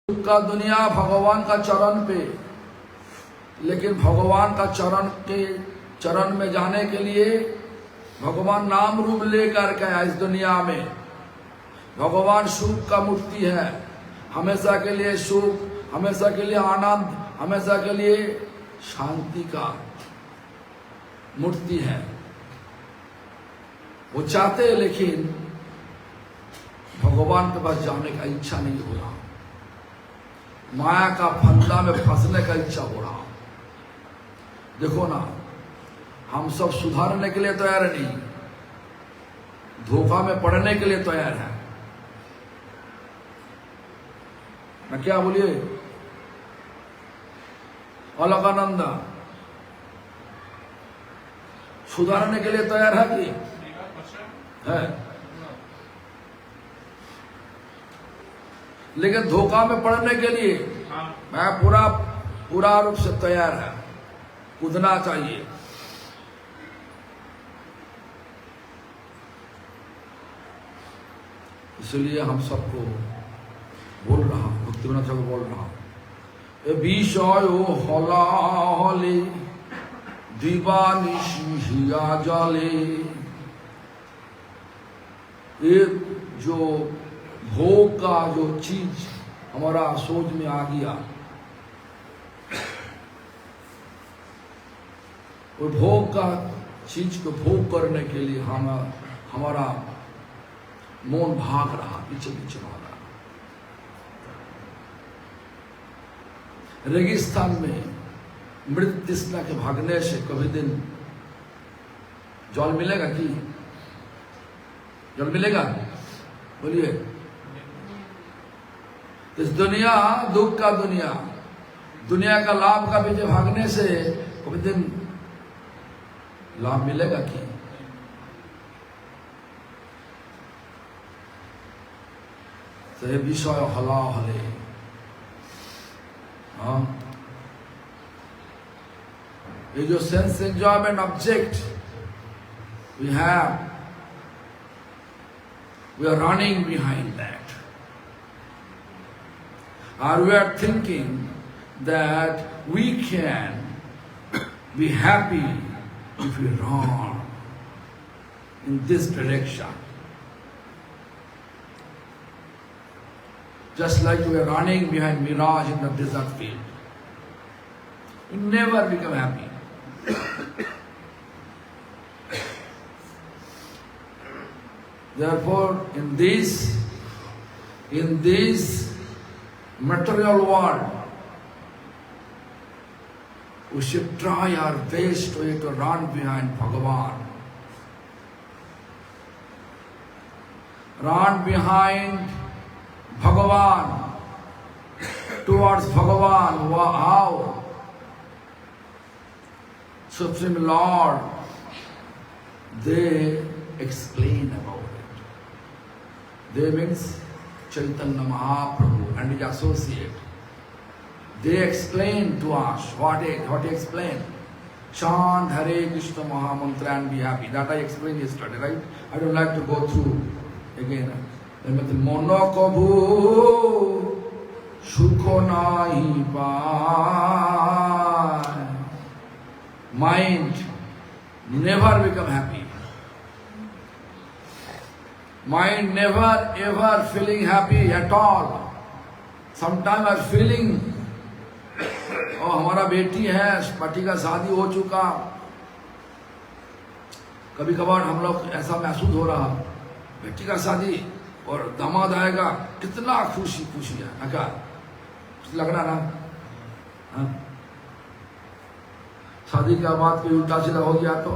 का दुनिया भगवान का चरण पे, लेकिन भगवान का चरण में जाने के लिए भगवान नाम रूप लेकर के आए इस दुनिया में। भगवान सुख का मूर्ति है, हमेशा के लिए सुख, हमेशा के लिए आनंद, हमेशा के लिए शांति का मूर्ति है। वो चाहते, लेकिन भगवान के पास जाने का इच्छा नहीं हो रहा, माया का फंदा में फंसने का इच्छा हो रहा। देखो ना, हम सब सुधारने के लिए तैयार नहीं, धोखा में पड़ने के लिए तैयार है ना। क्या बोलिए अलकानंदा, सुधारने के लिए तैयार है कि है, लेकिन धोखा में पड़ने के लिए मैं पूरा रूप से तैयार है। कूदना चाहिए। इसलिए हम सबको बोल रहा हूं, भक्तिविनोद ठाकुर बोल रहा हूं, ए বিষয় হলা হলে দিবানিশি হিয়া জলে, ये जो भोग का जो चीज हमारा सोच में आ गया, वो भोग का चीज को भोग करने के लिए हमारा मन भाग रहा, पीछे पीछे भाग रहा। रेगिस्तान में मृत तृष्णा के भागने से कभी दिन जल मिलेगा कि जल मिलेगा? बोलिए। इस दुनिया दुख का दुनिया का लाभ का पीछे भागने से कभी दिन लाभ मिलेगा कि? तो ये विषय हला हले, हाँ, ये जो sense enjoyment object we are running behind that, or we are thinking that we can be happy if we run in this direction. Just like we are running behind mirage in the desert field, we never become happy. Therefore, in this material world, we should try our best to run behind Bhagavan. Run behind Bhagavan, towards Bhagavan. How? Supreme Lord, they explain about it. They means Chaitanya Mahaprabhu and his associate. They explain to us what he explained. Chant Hare Krishna Mahamantra and be happy. That I explained yesterday, right? I don't like to go through again. Mono kabhu sukho nahi paay. Mind never become happy. Mind never ever feeling happy at all. Sometimes I feeling, oh हमारा बेटी है, पति का शादी हो चुका, कभी कभार हम लोग ऐसा महसूस हो रहा, बेटी का शादी और दामाद आएगा, कितना खुशी है ना, क्या लग रहा ना? शादी के बाद कोई उल्टा सीधा हो गया तो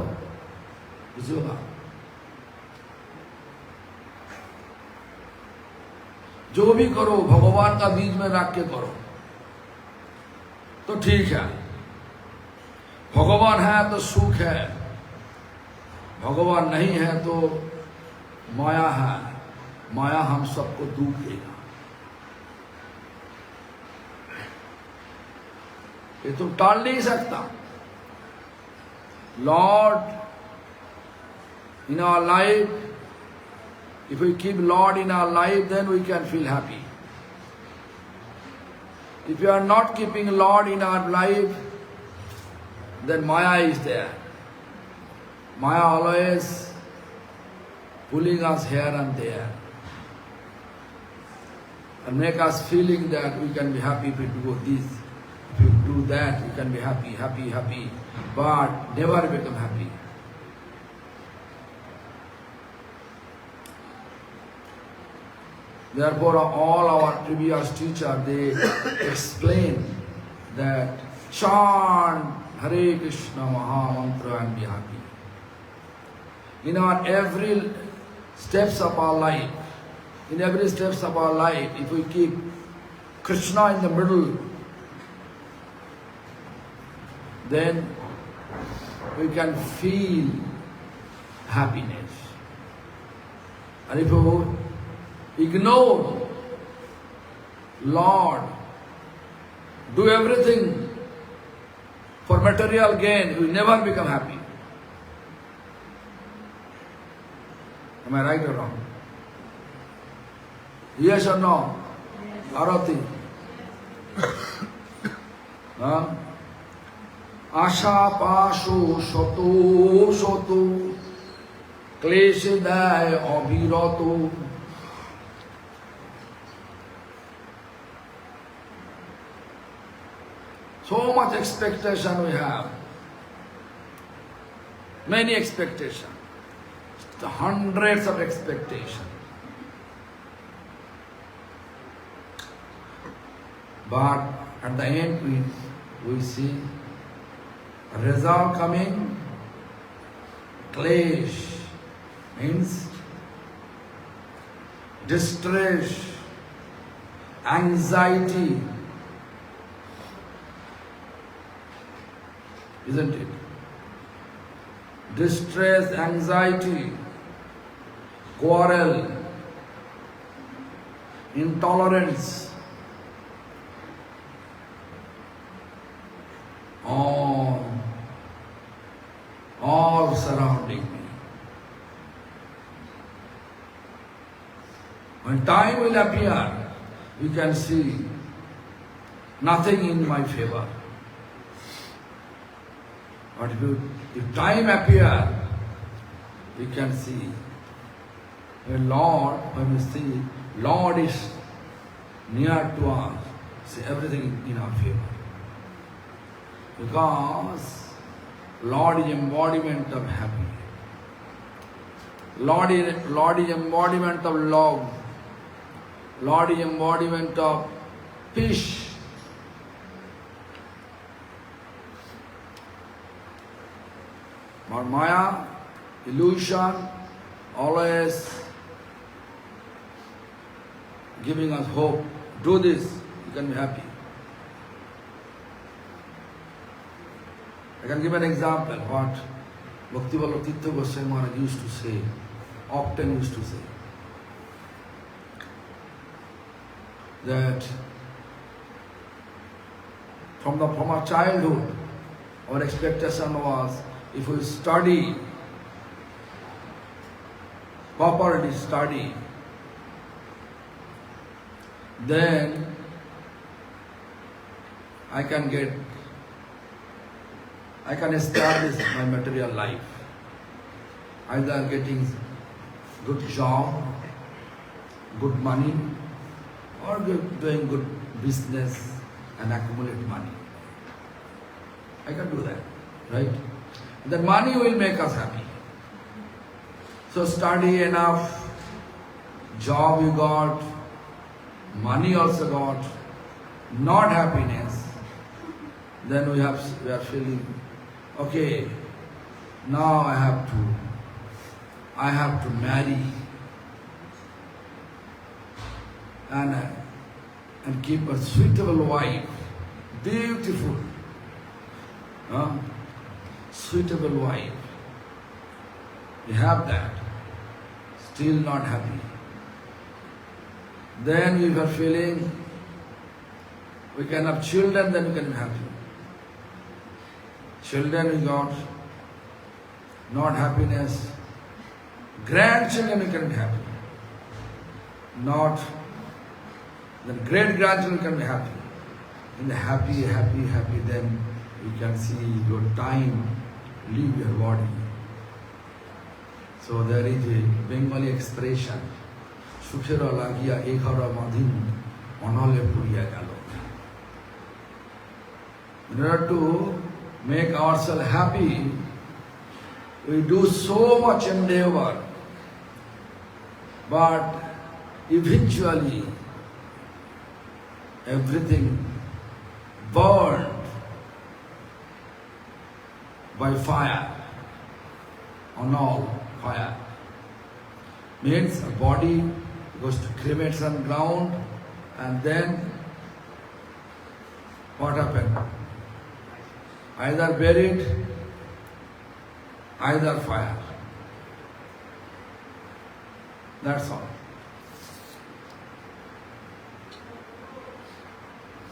कुछ होगा। जो भी करो भगवान का बीज में रख के करो तो ठीक है। भगवान है तो सुख है, भगवान नहीं है तो माया है। माया हम सबको दुख देगा। ये तुम टाल नहीं सकता। Lord in our life, If we keep Lord in our life, then we can feel happy. If you are not keeping Lord in our life, then Maya is there. Maya always pulling us here and there and make us feeling that we can be happy if we do this, if we do that, we can be happy, happy, happy, but never become happy. Therefore, all our previous teachers, they explain that chant Hare Krishna Maha Mantra and be happy. In our every steps of our life, in every steps of our life, if we keep Krishna in the middle, then we can feel happiness. And if we ignore Lord, do everything for material gain, we will never become happy. Am I right or wrong? Yes or no? Arati? Huh? Asha pasho soto soto kleshidai abhirato. So much expectation we have. Many expectations. Hundreds of expectations. But at the end we see a result coming. Klesh means distress, anxiety, isn't it? Distress, anxiety, quarrel, intolerance, all surrounding me. When time will appear, you can see nothing in my favor. But if time appears, we can see Lord, when we see Lord is near to us, see everything in our favor. Because Lord is embodiment of happiness. Lord is embodiment of love. Lord is embodiment of peace. But Maya, illusion, always giving us hope. Do this, you can be happy. I can give an example what Bhaktivinoda Tirtha Goswami Maharaj used to say, often used to say, that from our childhood, our expectation was, if we study, properly study, then I can establish my material life. Either getting good job, good money, or doing good business and accumulate money. I can do that, right? The money will make us happy. So study enough, job you got, money also got, not happiness, then we are feeling, okay, now I have to marry and keep a suitable wife, beautiful, suitable wife. We have that, still not happy. Then we are feeling we can have children, then we can be happy. Children we got, not happiness. Grandchildren we can be happy. Not, then great grandchildren can be happy. in the happy, then you can see your time leave your body. So there is a Bengali expression, Sukhera lagia ekhara madhin onole puriya galo. In order to make ourselves happy, we do so much endeavor, but eventually everything burned by fire, on all fire. Means a body goes to cremation ground, and then what happened? Either buried, either fire. That's all.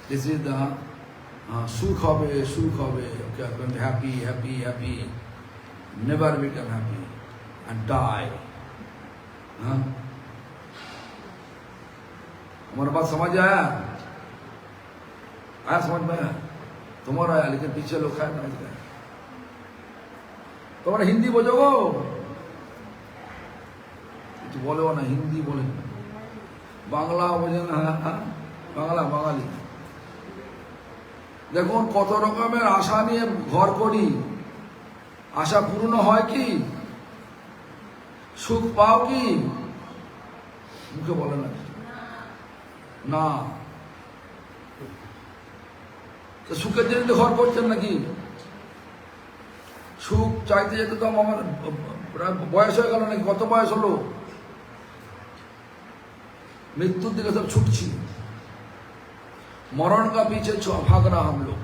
This is the sukh hobe, okay, happy, never become happy and die. हमारा बात समझ आया? आया समझ में? तुम्हारा आया, लेकिन पीछे लोग खाए नहीं गए। तुम्हारा हिंदी बोलोगो? तो बोले वो ना हिंदी बोले, बांग्ला बोले ना, बांग्ला बांगाली। देखो कत रकमेर आशा निये घर करी, आशा पूर्ण হয় কি? সুখ পাও কি? মুখে বলে না, না। তো সুখের জন্য ঘর করছেন নাকি? সুখ চাইতে যেতে তো আমার বয়স হয়ে গেল নাকি? কত বয়স হলো? মৃত্যুর দিকে সব ছুটছি, मरण का पीछे भाग रहा हम लोग।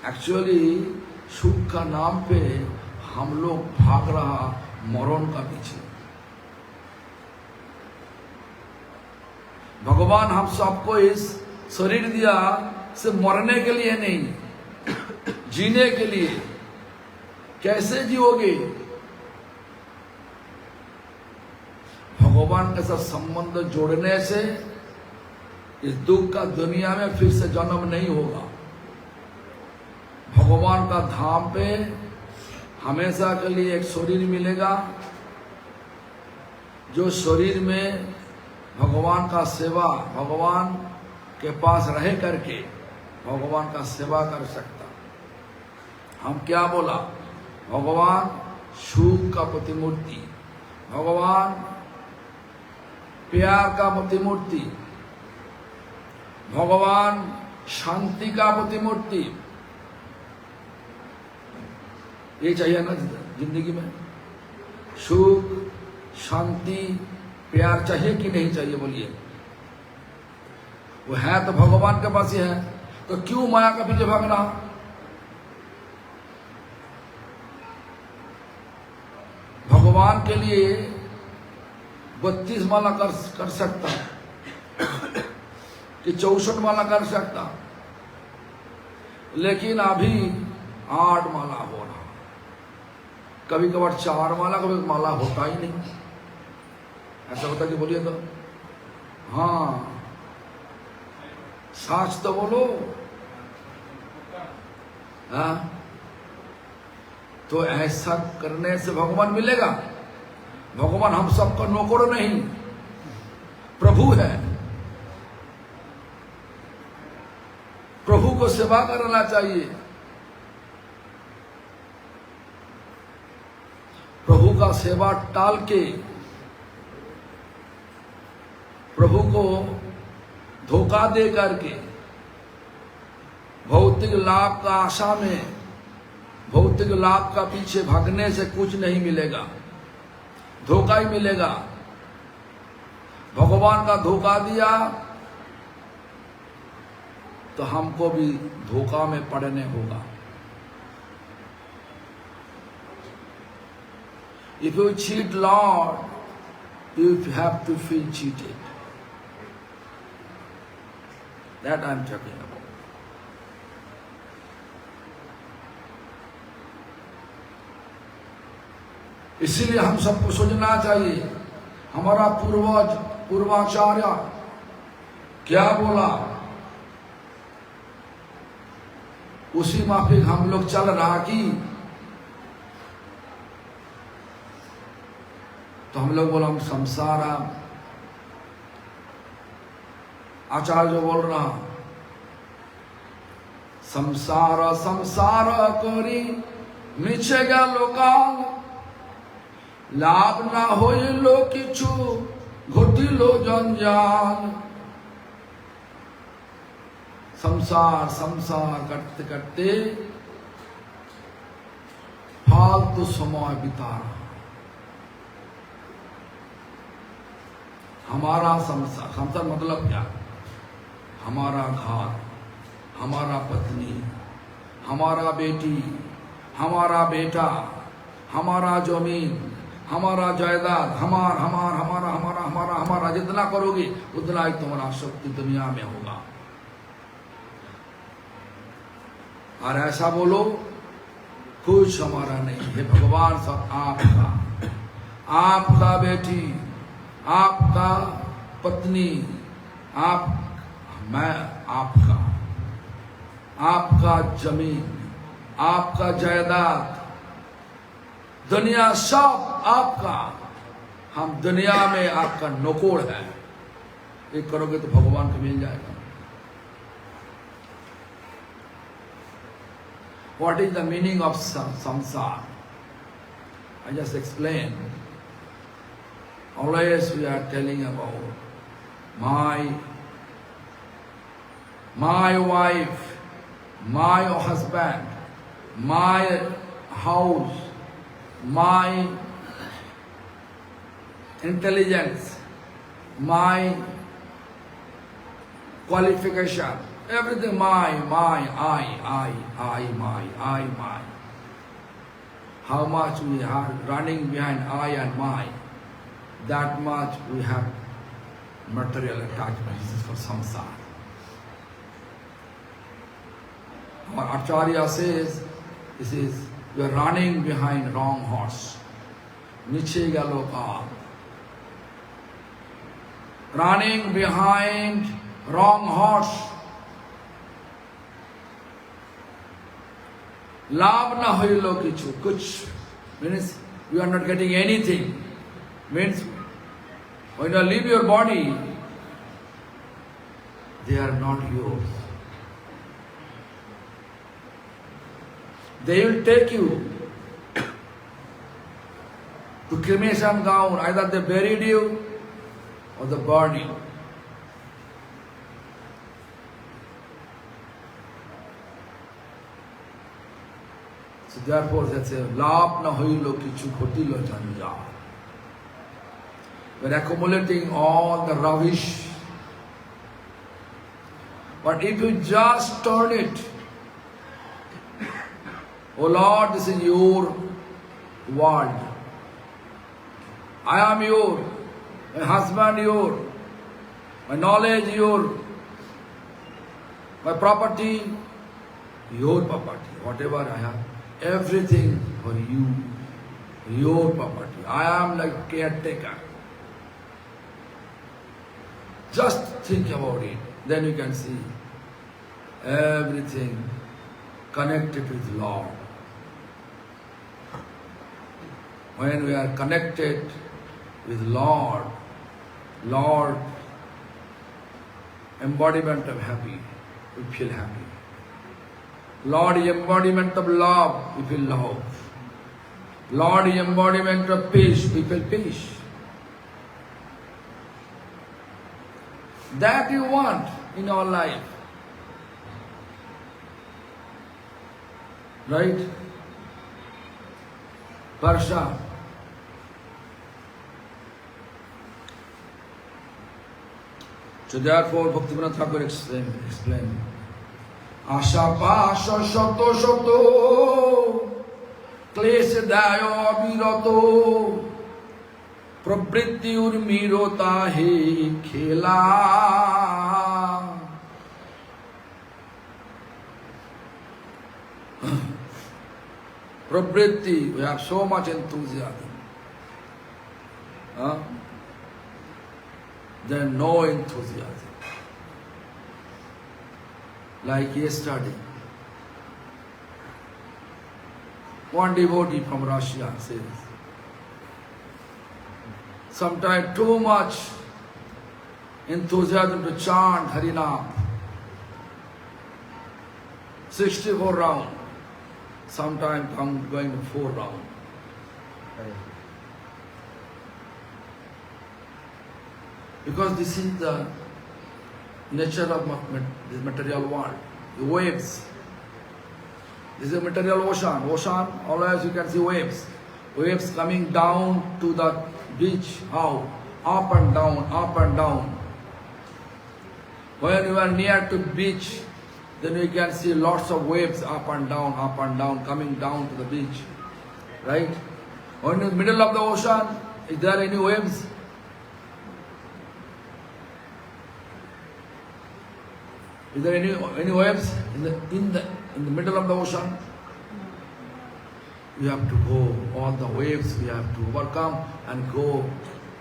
एक्चुअली सुख का नाम पे हम लोग भाग रहा मरण का पीछे। भगवान हम सबको इस शरीर दिया सिर्फ मरने के लिए नहीं, जीने के लिए। कैसे जियोगे? भगवान के साथ संबंध जोड़ने से इस दुख का दुनिया में फिर से जन्म नहीं होगा। भगवान का धाम पे हमेशा के लिए एक शरीर मिलेगा, जो शरीर में भगवान का सेवा, भगवान के पास रह करके भगवान का सेवा कर सकता। हम क्या बोला? भगवान सुख का प्रतिमूर्ति, भगवान प्यार का प्रतिमूर्ति, भगवान शांति का प्रतिमूर्ति। ये चाहिए ना जिंदगी में? सुख, शांति, प्यार चाहिए कि नहीं चाहिए? बोलिए। वो है तो भगवान के पास ही है, तो क्यों माया का पीछे भागना? भगवान के लिए 32 माला कर सकता कि 64 माला कर सकता, लेकिन अभी 8 माला हो रहा। कभी कभार 4 माला, कभी माला होता ही नहीं। ऐसा होता कि बोलिए तो? हाँ, सच तो बोलो। हाँ, तो ऐसा करने से भगवान मिलेगा? भगवान हम सबका नौकर नहीं, प्रभु है। प्रभु को सेवा करना चाहिए। प्रभु का सेवा टाल के प्रभु को धोखा दे करके भौतिक लाभ का आशा में, भौतिक लाभ का पीछे भागने से कुछ नहीं मिलेगा, धोखा ही मिलेगा। भगवान का धोखा दिया तो हमको भी धोखा में पड़ने होगा। If you cheat Lord, you have to feel cheated. That I am talking about. इसीलिए हम सबको सोचना चाहिए, हमारा पूर्वज, पूर्वाचार्य क्या बोला उसी माफिक हम लोग चल रहा कि तो हम लोग बोला हम संसारा आचार्य बोल रहा संसार संसार करी मिछे गल काल लाभ ना होइलो किछु घटिलो जंजाल संसार संसार करते करते फालतू समय बिता रहा हमारा संसार संसार मतलब क्या हमारा घर हमारा पत्नी हमारा बेटी हमारा बेटा हमारा जमीन हमारा जायदाद हमारा हमारा हमारा हमारा हमारा जितना करोगे उतना ही तुम्हारा शक्ति दुनिया में होगा और ऐसा बोलो कुछ हमारा नहीं है भगवान सब आपका आपका बेटी आपका पत्नी आप मैं आपका आपका जमीन आपका जायदाद दुनिया सब आपका हम दुनिया में आपका नौकर है एक करोगे तो भगवान को मिल जाएगा What is the meaning of samsara? I just explained. Always we are telling about my wife, my husband, my house, my intelligence, my qualification, everything my, I, my. How much we are running behind I and my, that much we have material attachment. This is for samsara. Our Acharya says, this is, you are running behind wrong horse. Niche galoka. Running behind wrong horse. लाभ ना होइलो किछु कुछ means you are not getting anything means when you leave your body they are not yours they will take you to cremation ground either they buried you or they burned you so therefore they say लाभ न होइलो किछु घटिलो जंजाल we are accumulating all the rubbish but if you just turn it oh Lord this is your world I am your my husband your my knowledge your my property your property whatever I have everything for you, your property. I am like caretaker. Just think about it. Then you can see everything connected with Lord. When we are connected with Lord, Lord, embodiment of happy, we feel happy. Lord, embodiment of love, we feel love. Lord, embodiment of peace, we feel peace. That you want in our life. Right? Parsha. So therefore, Bhaktivinoda Thakur explained. Asha pasha shato shato klesha dayo birato pravritti urmirota he khela pravritti, we have so much enthusiasm. Then no enthusiasm. Like yesterday, one devotee from Russia says, sometimes too much enthusiasm to chant Harinam, 64 rounds, sometimes I'm going to 4 rounds. Because this is the nature of this material world, the waves. This is a material ocean. Ocean, always you can see waves. Waves coming down to the beach. How? Up and down, up and down. When you are near to beach, then you can see lots of waves up and down, coming down to the beach. Right? When in the middle of the ocean, is there any waves? Is there any waves in the middle of the ocean? We have to go, all the waves we have to overcome and go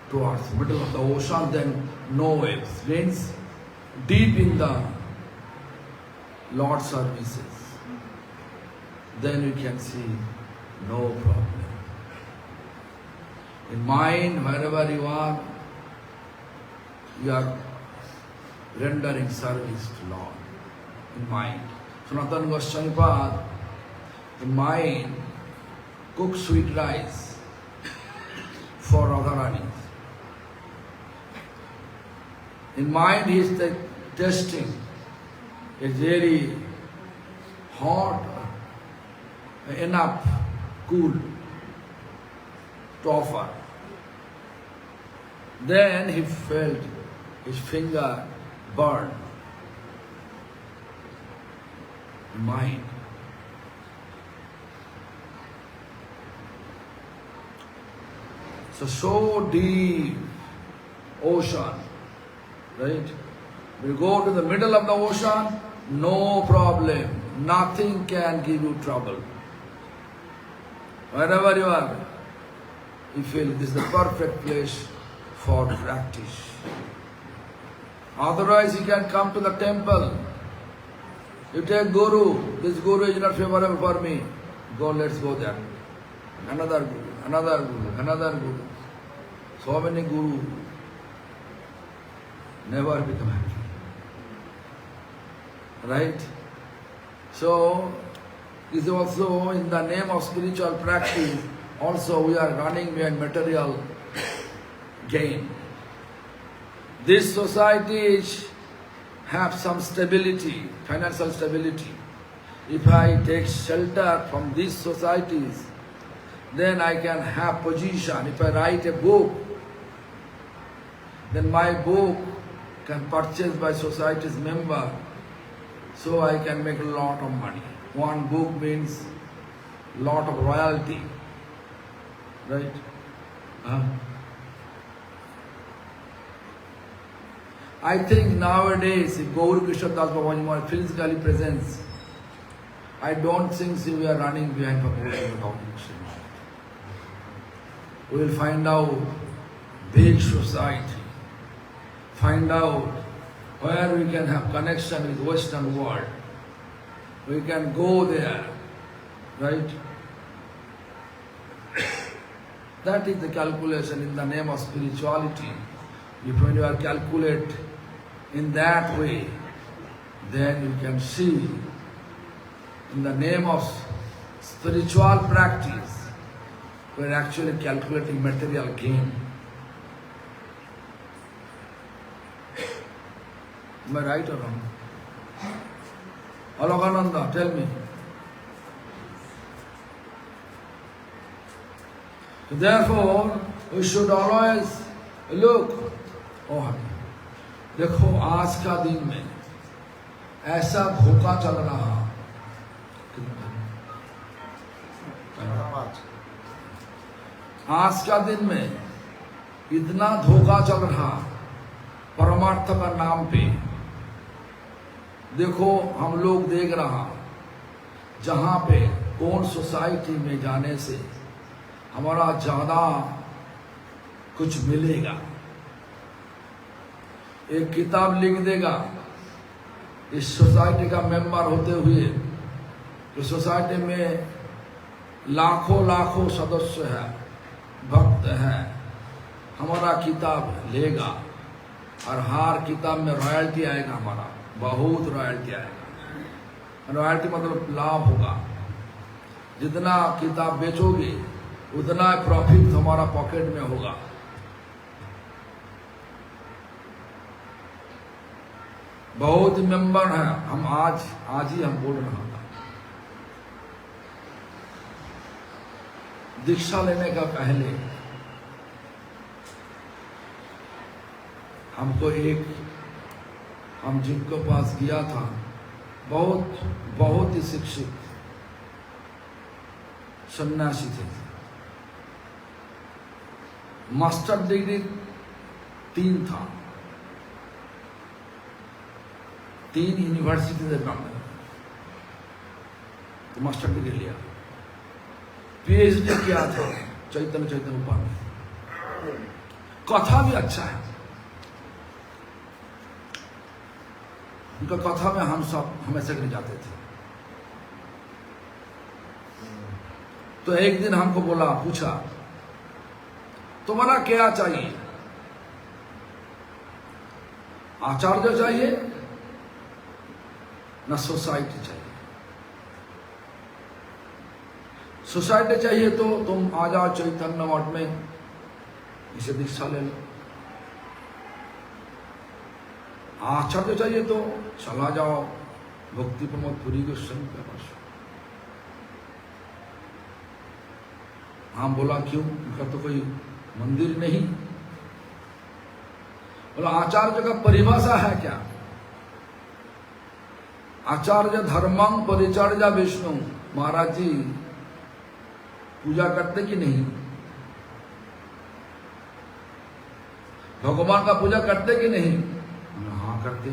towards the middle of the ocean, then no waves. Means deep in the Lord's services. Then you can see no problem. In mind, wherever you are rendering service to Lord. In mind. Sanatana Goswami Pad, in mind, cook sweet rice for Radharani. In mind he is testing a very hot, enough, cool to offer. Then he felt his finger burn. Mind. So deep ocean, right? We go to the middle of the ocean, no problem. Nothing can give you trouble. Wherever you are, you feel this is the perfect place for practice. Otherwise, you can come to the temple. You take Guru. This Guru is not favorable for me. Go, let's go there. Another Guru, another Guru, another Guru. So many Guru never become happy. Right? So, this is also in the name of spiritual practice, also we are running behind material gain. These societies have some stability, financial stability. If I take shelter from these societies, then I can have position. If I write a book, then my book can purchase by society's member, so I can make a lot of money. One book means lot of royalty, right? I think nowadays, if Gaur Krishna Das Babaji Maharaj physically presents, I don't think we are running behind promotion of Krishna. We will find out big society, find out where we can have connection with Western world. We can go there, right? That is the calculation in the name of spirituality. If when you are calculate in that way, then you can see in the name of spiritual practice, we are actually calculating material gain. Am I right or wrong? Alokananda, tell me. Therefore, we should always look. देखो आज का दिन में ऐसा धोखा चल रहा, आज का दिन में इतना धोखा चल रहा परमार्थ का नाम पे। देखो हम लोग देख रहा जहां पे कौन सोसाइटी में जाने से हमारा ज्यादा कुछ मिलेगा। एक किताब लिख देगा इस सोसाइटी का मेंबर होते हुए, इस सोसाइटी में लाखों लाखों सदस्य है, भक्त है, हमारा किताब लेगा और हर किताब में रॉयल्टी आएगा, हमारा बहुत रॉयल्टी आएगा। रॉयल्टी मतलब लाभ होगा। जितना किताब बेचोगे उतना प्रॉफिट हमारा पॉकेट में होगा। बहुत मेंबर हैं हम, आज ही हम बोल रहे हैं। दीक्षा लेने का पहले हमको हम जिनके पास गया था, बहुत ही शिक्षित सन्यासी थे। मास्टर डिग्री 3 था, 3 यूनिवर्सिटी से काम तो मास्टर डिग्री लिया। पीएचडी किया था चैतन्य चैतन्य में। कथा भी अच्छा है उनका। कथा में हम सब हमेशा के जाते थे। तो एक दिन हमको पूछा तुम्हारा क्या चाहिए? आचार्य चाहिए ना सोसाइटी चाहिए? सोसाइटी चाहिए तो तुम आ जाओ चैतन्य मठ में, इसे दीक्षा ले लो। आचार्य चाहिए तो चला जाओ भक्ति प्रमोद पुरी के संग के पास। हाँ बोला क्यों? उनका तो कोई मंदिर नहीं। बोला आचार्य का परिभाषा है क्या? आचार्य धर्मं परिचर्या विष्णु। महाराज जी पूजा करते कि नहीं? भगवान का पूजा करते कि नहीं? हाँ करते।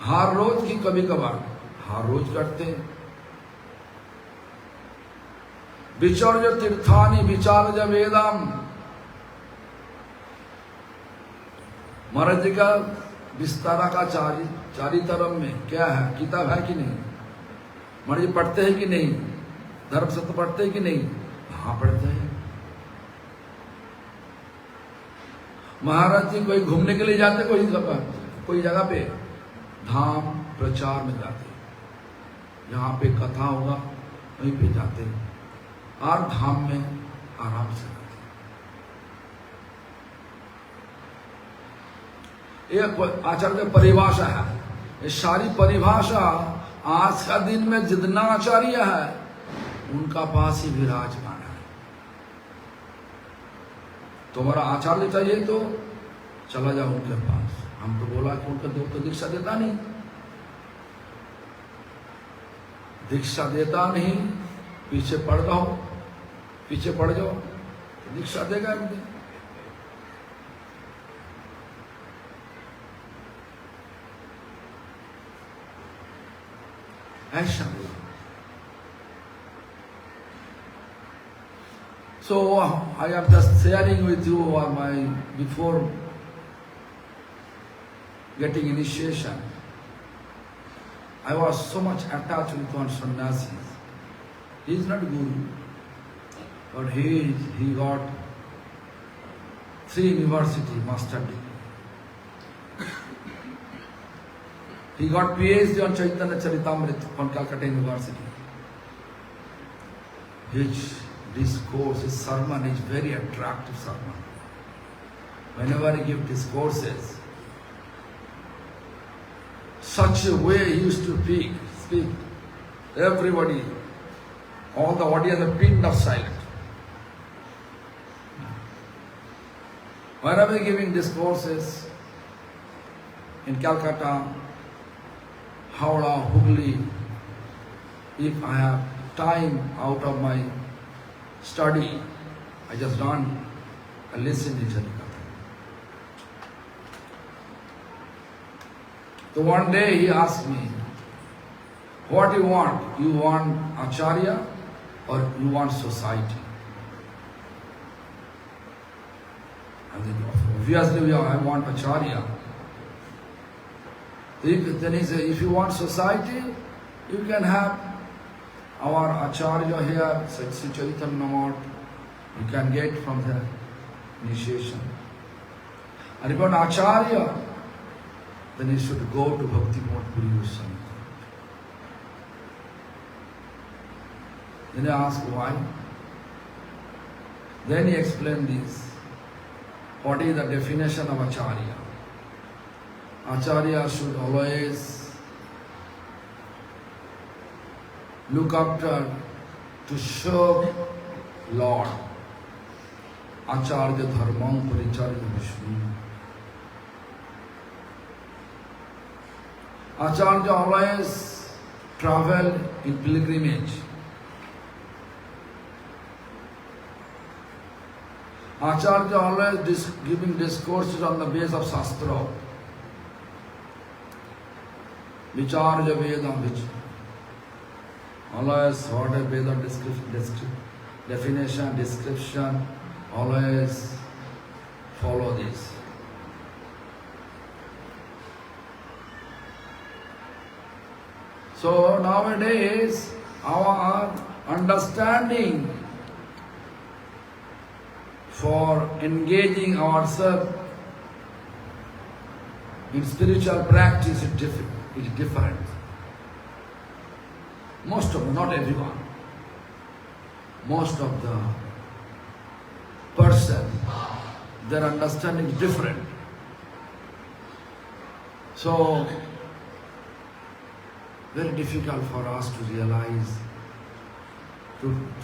हर रोज की कभी कभार? हर रोज करते। विचर्य तीर्थानि विचार्य वेदम। महाराज जी का विस्तारा का चारितरम में क्या है? किताब है कि नहीं? महाराज जी पढ़ते हैं कि नहीं? धर्म सत्य पढ़ते हैं कि नहीं? हाँ पढ़ते हैं। महाराज जी कोई घूमने के लिए जाते, कोई जगह पे धाम प्रचार में जाते, जहां पे कथा होगा वहीं पे जाते और धाम में आराम से रहते। एक आचार्य की परिभाषा है। ये सारी परिभाषा आज का दिन में जितना आचार्य है उनका पास ही विराजमान है। तुम्हारा आचार्य चाहिए तो चला जाओ उनके पास। हम तो बोला कि उनका देव तो दीक्षा देता नहीं, दीक्षा देता नहीं। पीछे पड़ जाओ, पीछे पड़ जाओ तो दीक्षा देगा एक दिन। ऐसा हुआ। So I am just sharing with you before getting initiation. I was so much attached with one sannyasi. He is not guru, but he got 3 university master degree. He got PhD on Chaitanya Charitamrita from Calcutta University. His discourse, his sermon is very attractive sermon. Whenever he gives discourses, such a way he used to speak. Everybody, all the audience are pinned up silent. Whenever giving discourses in Calcutta, Howrah, Hooghly, if I have time out of my study, I just run and listen to his Harikatha. So one day he asked me, what do you want? You want Acharya or you want society? I said, obviously I want Acharya. Then he said, if you want society, you can have our Acharya here, Sri Chaitanya Math, you can get from the initiation. And if you want Acharya, then you should go to Bhakti Pramod Puri Goswami. Then I asked why. Then he explained this. What is the definition of Acharya? Acharya should always look after to serve Lord. Acharya dharmam paricharya Vishnu. Acharya always travel in pilgrimage. Acharya always giving discourses on the base of Shastra. Vicharya Vedam, which always what a Veda definition, description, always follow this. So nowadays our understanding for engaging ourselves in spiritual practice is different. Most of them, not everyone. Most of the person, their understanding is different. So, very difficult for us to realize,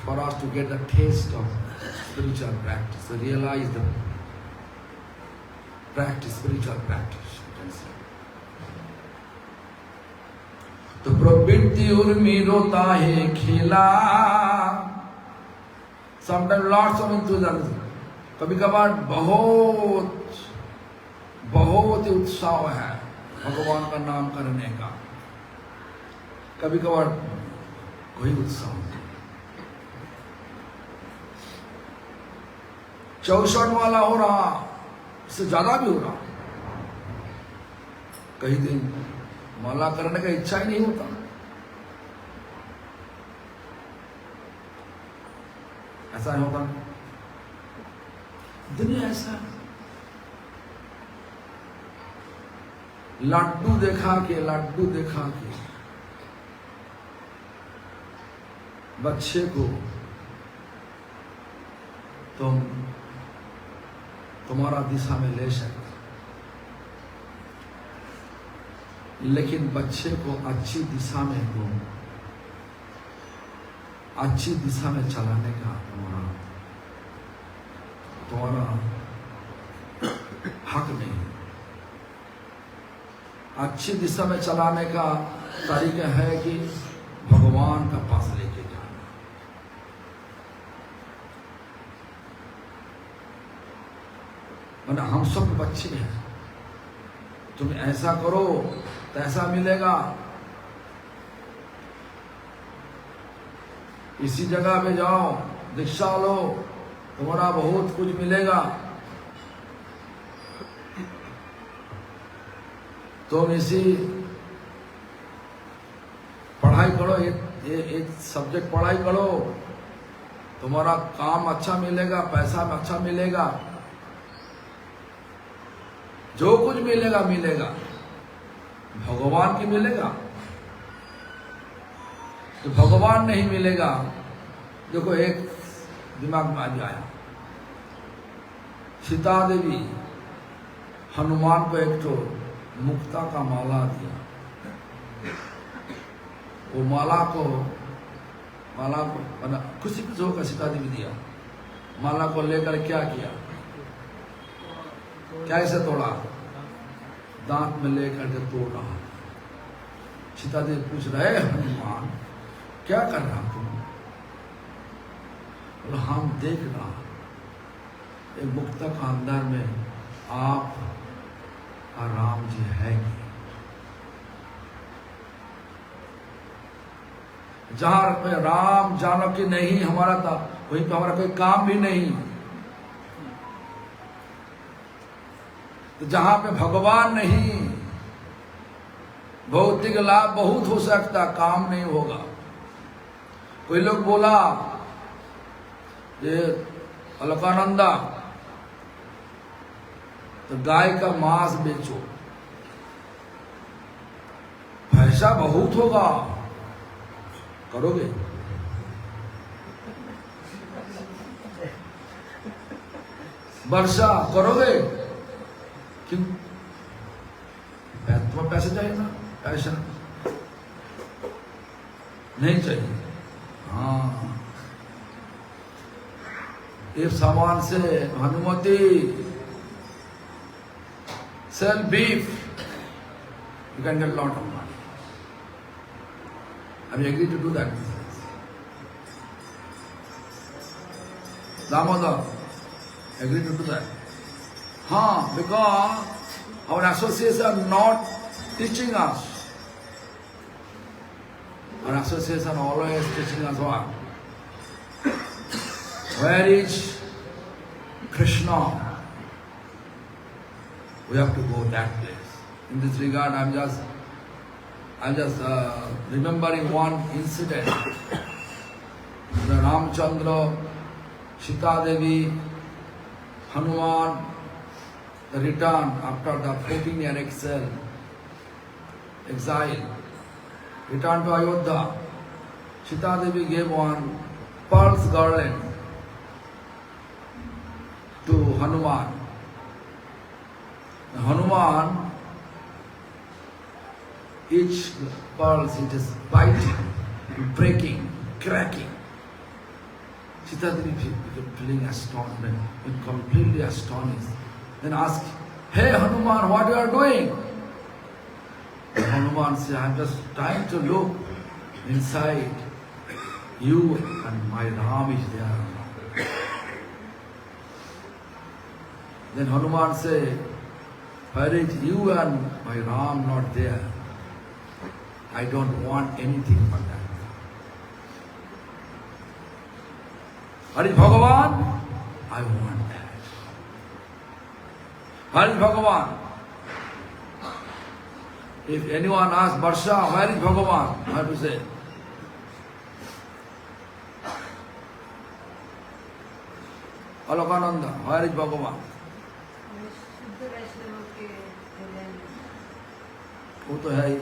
for us to get the taste of spiritual practice, to realize the practice, spiritual practice, you can say. तो प्रवृत्ति उर्मी रोता है खेला. Sometimes lots of enthusiasm. कभी कभार बहुत ही उत्साह है भगवान का नाम करने का. कभी कभार कोई उत्साह नहीं. 64 वाला हो रहा, इससे ज्यादा भी हो रहा. कई दिन माला करने का इच्छा ही नहीं होता. ऐसा नहीं होता. दुनिया ऐसा. लड्डू देखा के बच्चे को तुम तुम्हारा दिशा में ले सकते, लेकिन बच्चे को अच्छी दिशा में चलाने का तुम्हारा हक नहीं. अच्छी दिशा में चलाने का तरीका है कि भगवान का पास लेके जाना. वरना हम सब बच्चे हैं. तुम ऐसा करो तो ऐसा मिलेगा, इसी जगह पे जाओ, दीक्षा लो, तुम्हारा बहुत कुछ मिलेगा. तुम इसी पढ़ाई करो, एक सब्जेक्ट पढ़ाई करो, तुम्हारा काम अच्छा मिलेगा, पैसा अच्छा मिलेगा, जो कुछ मिलेगा. भगवान की मिलेगा तो भगवान नहीं मिलेगा. देखो एक दिमाग में आज आया. सीता देवी हनुमान को एक तो मुक्ता का माला दिया. वो माला को खुशी होकर सीता देवी दिया. माला को लेकर क्या किया, कैसे तोड़ा, दांत में लेकर के तोड़ रहा. सीता देवी पूछ रहे, हनुमान क्या कर रहा तुम? और हम देख रहा एक मुक्ता का अंदर में आप और राम जी है. जहां पे राम जानकी नहीं हमारा था, वहीं पे हमारा कोई काम भी नहीं. तो जहां पे भगवान नहीं, भौतिक लाभ बहुत हो सकता, काम नहीं होगा। कोई लोग बोला ये अलकानंदा तो गाय का मांस बेचो, पैसा बहुत होगा, करोगे? वर्षा करोगे? क्यों? तुम्हें पैसे चाहिए ना, पैसा नहीं चाहिए। हाँ, if someone say, Hanumati, sell beef, you can get a lot of money. Have you agreed to do that business? Damodar, agree to do that? Huh, because our associates are not teaching us. Our associates are always teaching us what? Where is Krishna? We have to go that place. In this regard, I'm just remembering one incident. The Ramchandra, Sita Devi, Hanuman, the return after the 14-year exile, returned to Ayodhya. Sita Devi gave one pearl's garland to Hanuman. Hanuman, each pearls it is biting, breaking, cracking. Sita Devi became feeling astonishment, completely astonished. Then asked, "Hey Hanuman, what you are doing?" And Hanuman said, "I'm just trying to look inside. You and my Ram is there." Then Hanuman said, "Where is you and my Ram not there? I don't want anything but that." Where is Bhagavan? I want that. Where is Bhagavan? If anyone asks Varsha, where is Bhagavan? I have to say, Alakananda, where is Bhagavan? वो तो है ही।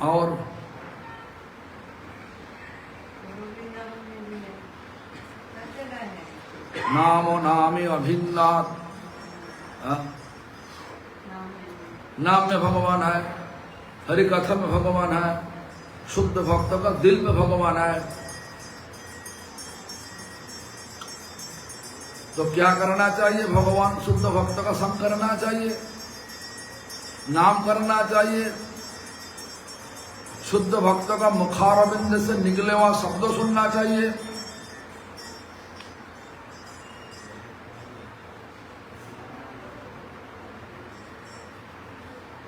और नामो नामी अभिन्नाथ, नाम में भगवान है, हरि कथा में भगवान है, शुद्ध भक्त का दिल में भगवान है। तो क्या करना चाहिए? भगवान शुद्ध भक्त का संग करना चाहिए, नाम करना चाहिए, शुद्ध भक्त का मुखारविंद से निकले हुआ शब्द सुनना चाहिए।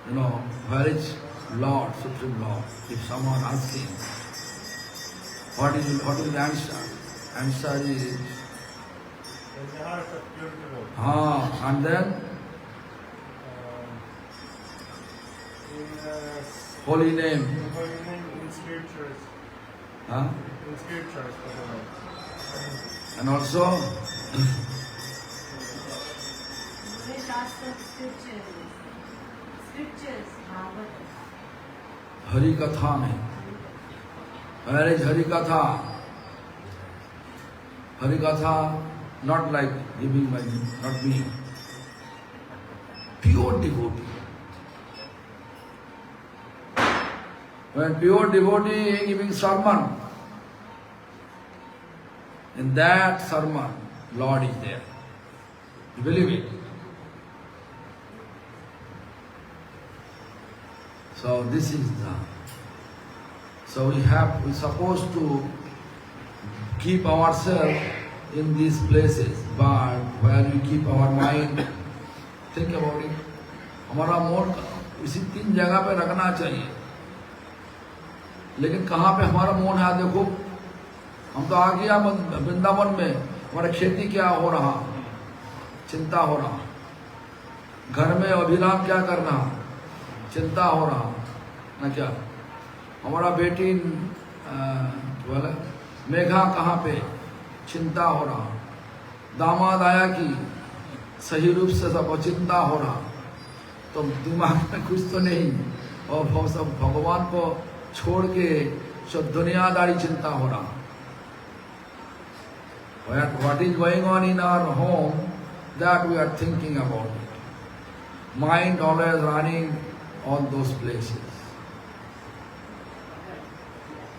You know, where is Lord, Supreme Lord? If someone asks him, what is the answer? Answer is, the heart of pure devotee. And then holy name. Holy name in scriptures. In scriptures. And also Hari Katha में. Where is Hari Katha? Hari Katha, not like giving by me, not me. Pure devotee. When pure devotee giving sermon, in that sermon, Lord is there. You believe it? So this is the. So we're supposed to keep ourselves in these places, but where we keep our mind, think about it. हमारा मन इसी 3 जगह पे रखना चाहिए। लेकिन कहाँ पे हमारा मन है? देखो, हम तो आ गया वृंदावन में, हमारा खेती क्या हो रहा, चिंता हो रहा, घर में अभिराम क्या करना, चिंता हो रहा ना क्या, हमारा बेटी बोला मेघा कहाँ पे, चिंता हो रहा, दामाद आया कि सही रूप से सब चिंता हो रहा, तो दिमाग में कुछ तो नहीं, और वो सब भगवान को छोड़ के सब दुनियादारी चिंता हो रहा। What is going on in our home, that we are thinking about it. Mind always running on those places.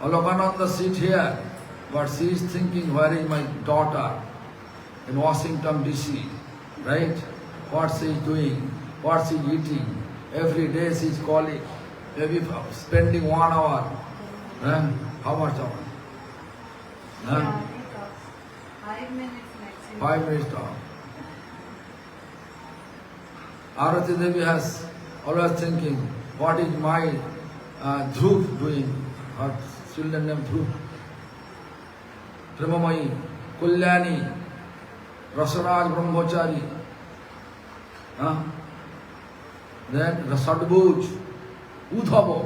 Alokananda sit here, but she is thinking, where is my daughter in Washington DC, right? What she is doing, what she is eating. Every day she is calling, maybe spending 1 hour. How much hour? Yeah, 5 minutes maximum. 5 minutes talk. Arati Devi has always thinking, what is my Dhruv doing? Her children name Dhruv. Premamayi, Kulyani, Rasaraj Brahmachari. Then Sadbhuj, Udhavo.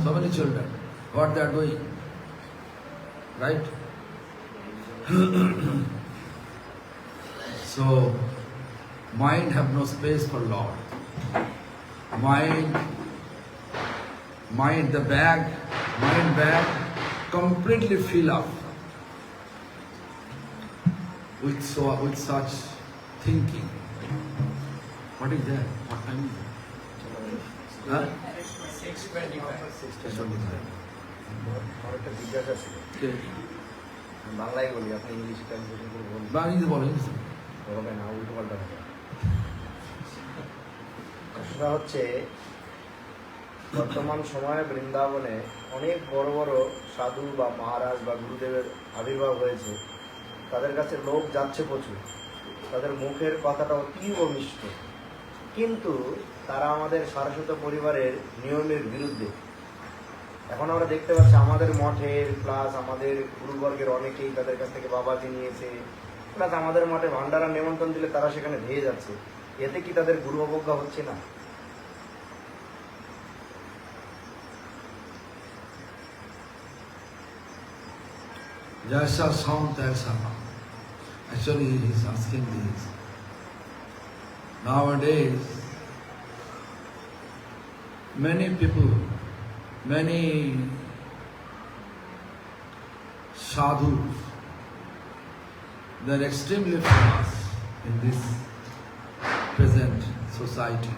So many children. What they are doing. Right? So, mind have no space for Lord. Mind, the bag, mind bag, completely fill up with such thinking. What is that? What time is it? Huh? 6:25. আমার একটা জিজ্ঞাসা ছিল, বাংলায় বলি, আপনি ইংলিশে translation করে বলুন। বাংলাদেশে বলেন হবে না, উল্টো পাল্টা হবে। প্রশ্নটা হচ্ছে, বর্তমান সময়ে বৃন্দাবনে অনেক বড় বড় সাধু বা মহারাজ বা গুরুদেবের আবির্ভাব হয়েছে, তাদের কাছে লোক যাচ্ছে প্রচুর, তাদের মুখের কথাটা অতীব মিষ্ট, কিন্তু তারা আমাদের সারস্বত পরিবারের নিয়মের বিরুদ্ধে। এখন আমরা দেখতে পাচ্ছি আমাদের মঠের প্লাস আমাদের গুরুবর্গের অনেকেই তাদের কাছ থেকে বাবাজি নিয়েছে, প্লাস আমাদের মঠে ভান্ডারা নিমন্ত্রণ দিলে তারা সেখানে ধেয়ে যাচ্ছে। এতে কি তাদের গুরু অবজ্ঞা হচ্ছে না? Jaisa sound taisa. Actually, he is asking this. Nowadays, many people, many sadhus, they are extremely famous in this present society.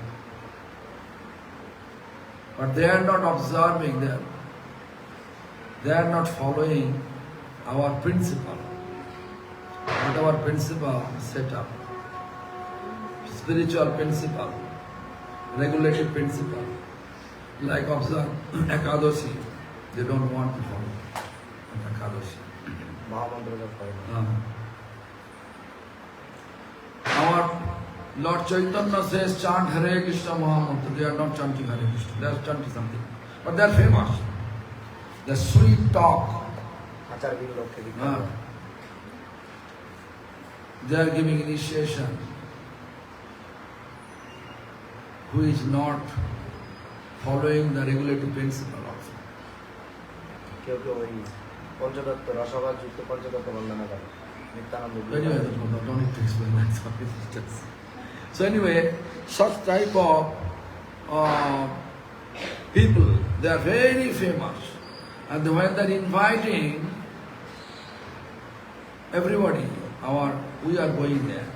But they are not observing them. They are not following our principle. What our principle set up. Spiritual principle, regulated principle. Like observe Ekadashi. They don't want to follow Ekadashi. মহামন্ত্র জপ করে না। Our Lord Chaitanya says chant Hare Krishna Mahamantra. They are not chanting Hare Krishna. They are chanting something. But they are famous. The sweet talk. আচারবিহীন লোককে They are giving initiation. Who is not following the regulated principle also. কেউ কেউ ওই পঞ্চদত্ত রসভাগ যুক্ত পঞ্চদত্ত বন্দনা করে Nityananda. Anyway, don't need to explain that. Sorry. So anyway, such type of people, they are very famous. And when they are inviting everybody, we are going there.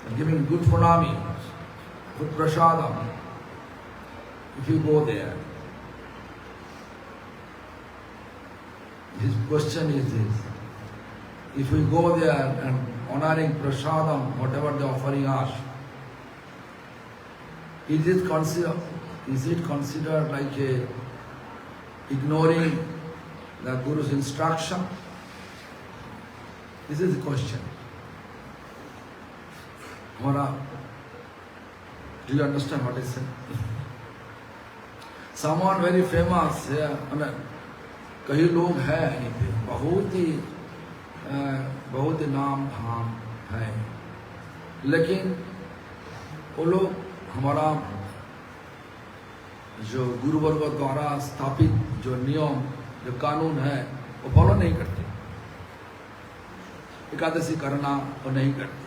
They're giving good pranami, good prasadam. If you go there, his question is this: if we go there and honoring prasadam, whatever they are offering us, is it considered like a ignoring the Guru's instruction? This is the question. Do you understand what I said? Someone very famous, कई लोग हैं यहीं पे, बहुत ही नाम धाम है, लेकिन वो लोग हमारा जो गुरुवर्ग द्वारा स्थापित जो नियम जो कानून है वो फॉलो नहीं करते। एकादशी करना वो नहीं करते,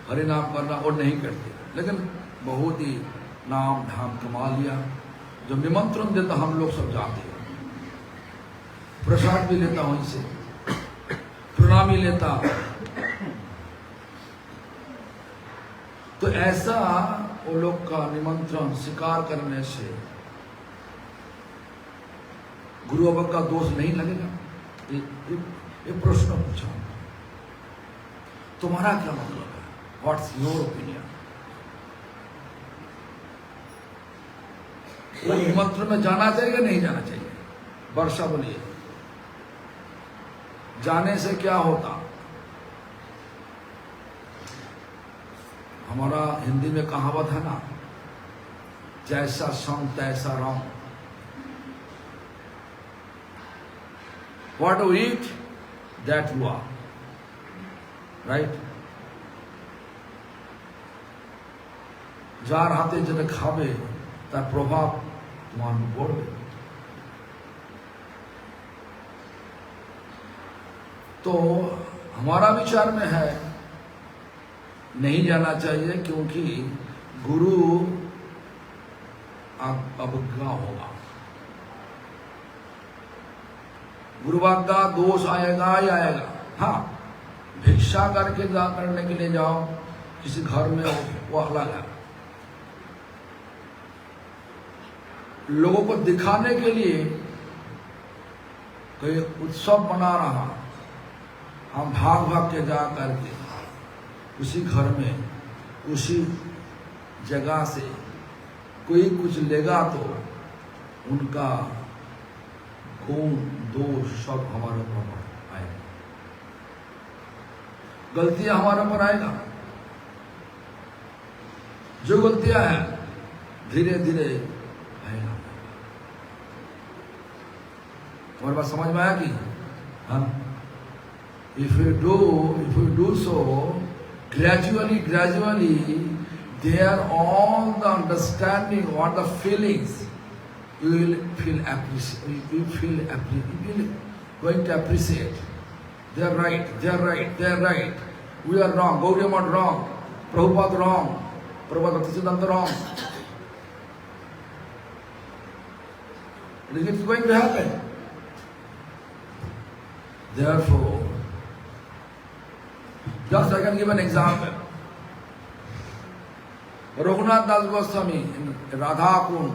हरिनाम करना वो नहीं करते, लेकिन बहुत ही नाम धाम कमा लिया। जो निमंत्रण देता हम लोग सब जाते हैं, प्रसाद भी लेता वहीं से, प्रणामी लेता। तो ऐसा वो लोग का निमंत्रण स्वीकार करने से गुरु बाबा का दोष नहीं लगेगा? ये प्रश्न पूछा। तुम्हारा क्या मतलब है? What's your opinion? वो निमंत्रण में जाना चाहिए या नहीं जाना चाहिए? वर्षा बोलिए, जाने से क्या होता? हमारा हिंदी में कहावत है ना, जैसा संग तैसा रंग। What you eat, that you are. Right? যার হাতে যেটা খাবে তার প্রভাব তোমার উপর পড়বে। तो हमारा विचार में है नहीं जाना चाहिए, क्योंकि गुरु अवज्ञा होगा, गुरुवाद का दोष आएगा ही आएगा। हाँ, भिक्षा करके करने के लिए जाओ किसी घर में, वो अलग है। लोगों को दिखाने के लिए कोई उत्सव बना रहा, हम भाग भाग के जा करके उसी घर में उसी जगह से कोई कुछ लेगा तो उनका गुण दोष सब हमारे ऊपर आएगा, गलतियां हमारे ऊपर आएगा। जो गलतियां हैं धीरे धीरे आएगा। तुम्हारे बात समझ में आया कि हाँ? If you do so gradually, there all the understanding or the feelings, you will feel appreciate. You will going to appreciate. They are right. We are wrong. Gaudiya Math wrong. Prabhupada wrong. Prabhupada Bhaktisiddhanta wrong. It is going to happen. Therefore, just I can give an example. Raghunath Das Goswami in Radha Kund,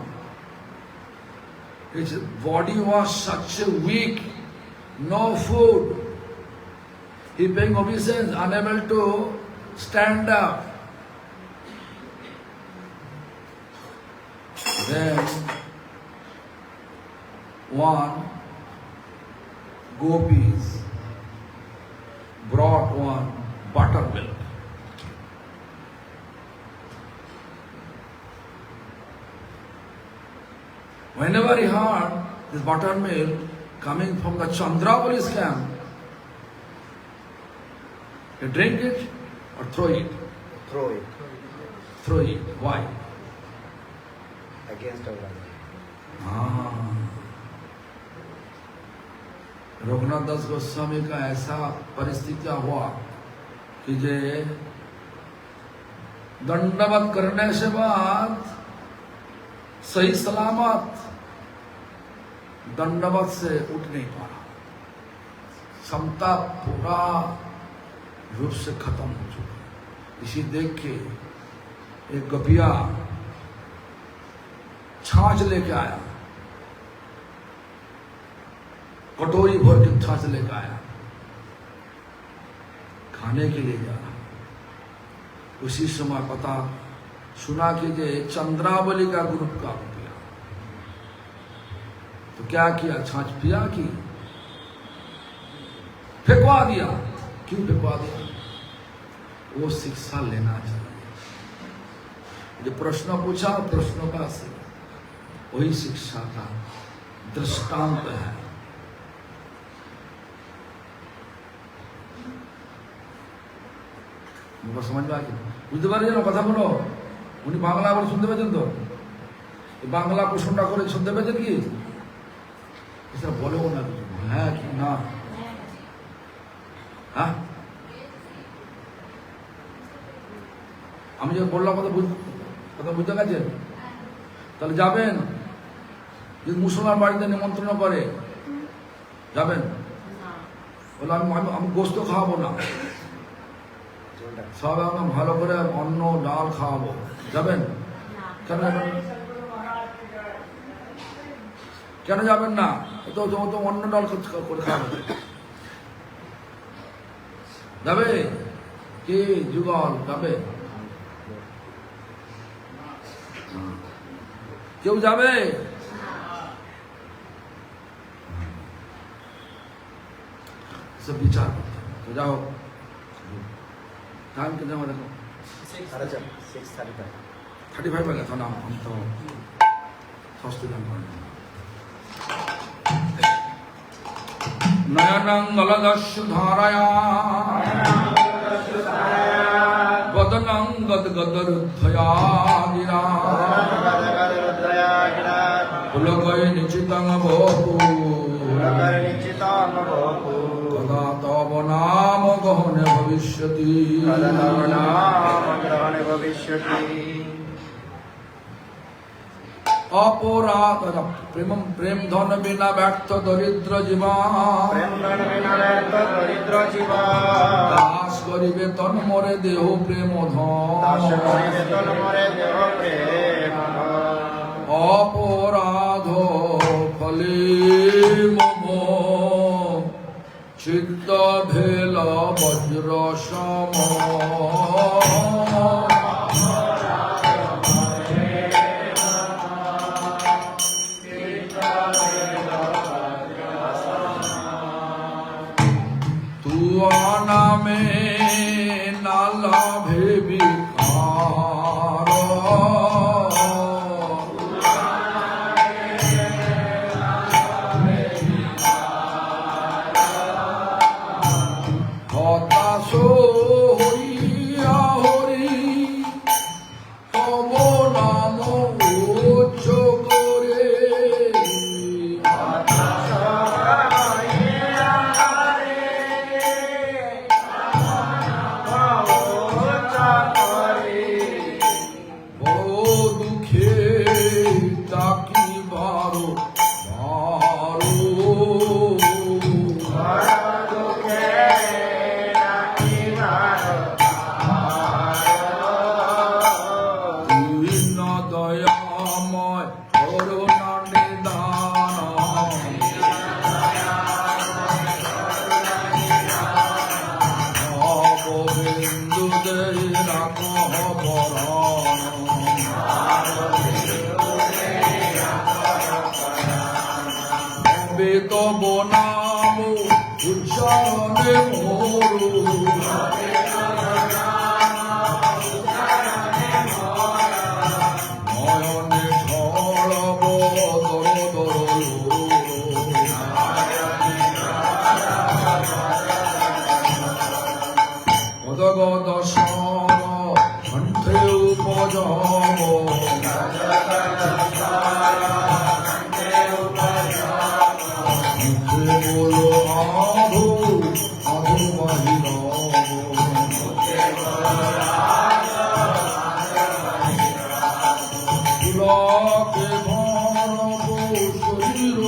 his body was such a weak, no food. He being obeisance, unable to stand up. Then one gopis brought one buttermilk. Whenever he heard this buttermilk coming from the Chandravali's camp, he drink it or throw it? Throw it Throw it. Why? against our life. Raghunath दास गोस्वामी का ऐसा परिस्थिति हुआ कि जे दंडवत करने से बाद सही सलामत दंडवत से उठ नहीं पा रहा, क्षमता पूरा रूप से खत्म हो चुकी। इसी देख के एक गपिया छाछ लेके आया, कटोरी भर के छाछ लेके आया, खाने के लिए जा रहा। उसी समय पता सुना कि जे चंद्रावली का ग्रुप का पिया, तो क्या किया? छाछ पिया कि फेंकवा दिया। क्यों फेंकवा दिया? वो शिक्षा लेना चाहिए। जो प्रश्न पूछा, प्रश्नों का वही शिक्षा का दृष्टांत है। समझ में आ गया? বুঝতে পারছেন কথাগুলো? উনি বাংলা আবার শুনতে পেয়েছেন তো? এই বাংলা প্রশ্নটা করে শুনতে পেয়েছেন কি? এছাড়া বলেও না কিছু, হ্যাঁ কি না? হ্যাঁ, আমি যে বললাম কথা বুঝতে গেছেন? তাহলে যাবেন? যদি মুসলমান বাড়িতে নিমন্ত্রণ করে যাবেন? বলে আমি গোস্ত খাওয়াবো না, সব আমি ভালো করে অন্ন ডাল খাওয়াবো, যাবেন? কেন যাবেন? কেন যাবেন না? তো অন্ন ডাল করে খাওয়াবে, যাবে কি যুগল? যাবে? কেউ যাবে? সব বিচার করতে হবে। তো যাও, টাইম कितना हुआ देखो? 35 हो गया था ना, हम तो फर्स्ट टाइम पढ़ रहे हैं। नयनंगलदस्यु धारया वदनं गदगदरुद्धया गिरा पुलकय निचितं बहु कदा तव नाम गहने भविष्यति अपराध प्रेम धन बिना व्यर्थ दरिद्र जीवा दास करिबे तन मोरे देह प्रेम धन अपराध फले मम चित्त भेल वज्र सम नामे नाला भेबी হতাশো হইয়া হরি তব নাম উচ্চ করে তব নাম উচ্চারণে মোরু নয়নে ঝড়ব দর দর গদগদ স্বর কণ্ঠে উপজব বলো আধু আধু বাহির পুলকে ভরব শরীর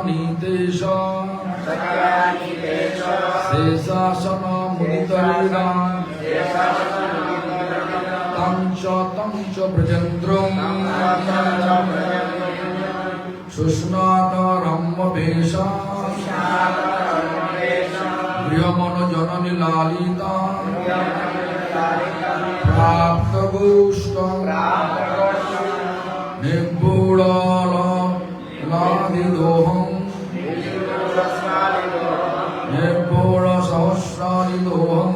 নিতেশ শেষাসন মুদিতরীণা তঞ্চ তঞ্চ ব্রজেন্দ্রম সুস্নাত রম্যবেশ গৃহমন জননী লালিতা প্রাপ্ত গুষ্ট নির্বুড়ালিদোহং নির্বুড় সহস্রালিদোহং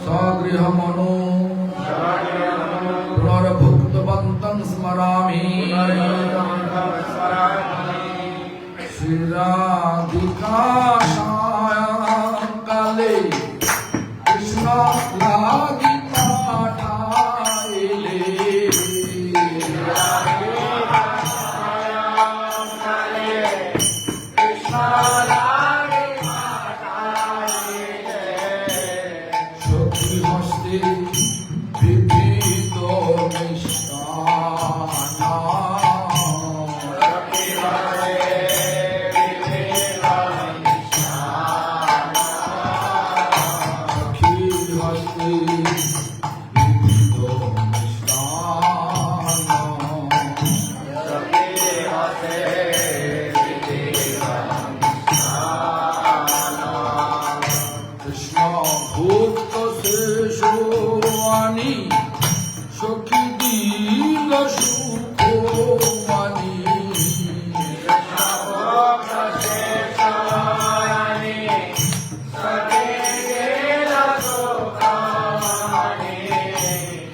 সগৃহমনো পুনর্ভুক্তবন্तं স্মরামি শ্রীরাধিকা সায়ংকালে কৃষ্ণ লাগি পাঠাইলে সখী হস্তে বিবিধ মিষ্টান্ন সখী দিল সুখমানি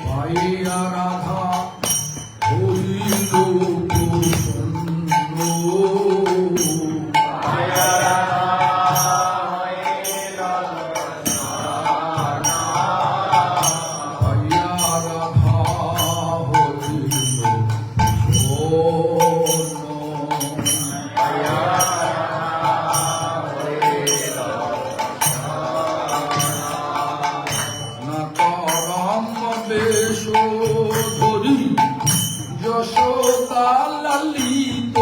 পাইয়া রাধা হইল প্রসন্ন যশোদা লালিত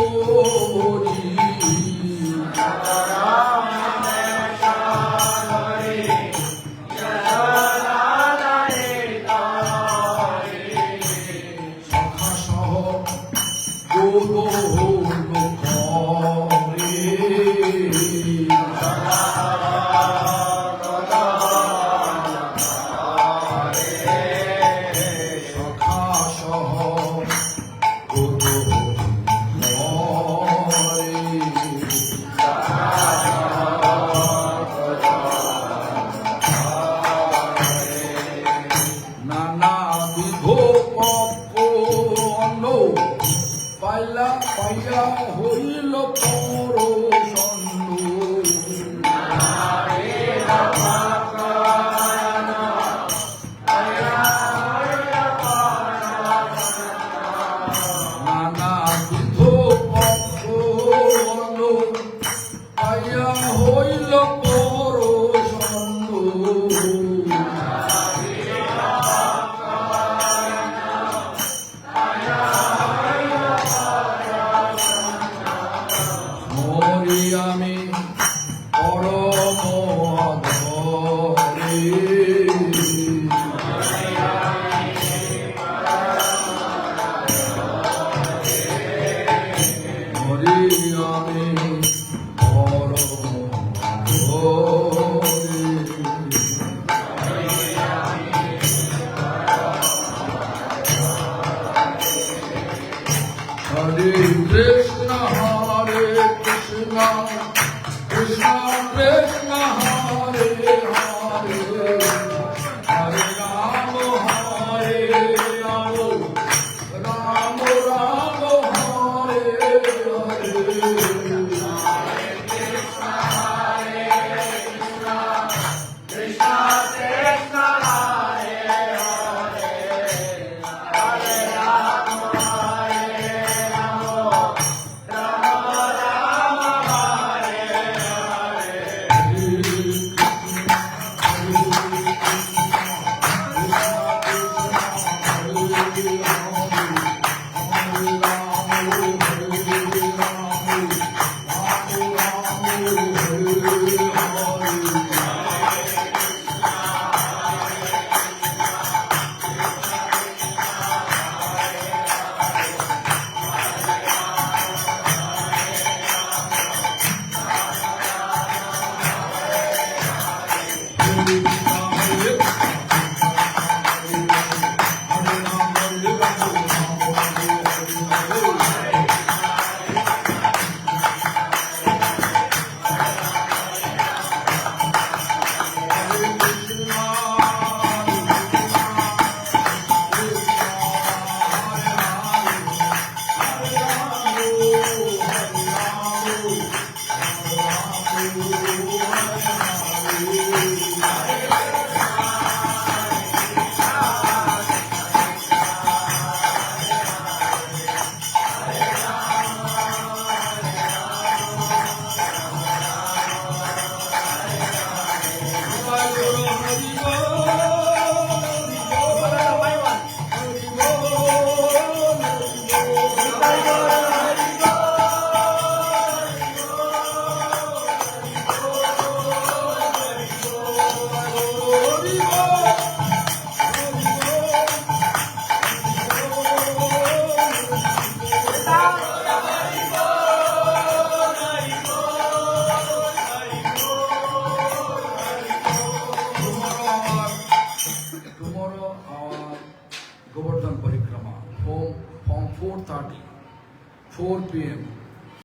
সখা সহ পাইয়া হইল পরশন্ন নানাবিধ পক্ষ পাইয়া হইল পরশন্ন আমি পরম আদরে হরি আমি পরম আদরে হরে কৃষ্ণ হরে কৃষ্ণ কৃষ্ণ কৃষ্ণ হরে হরে হরে রাম হরে রাম রাম রাম হরে হরে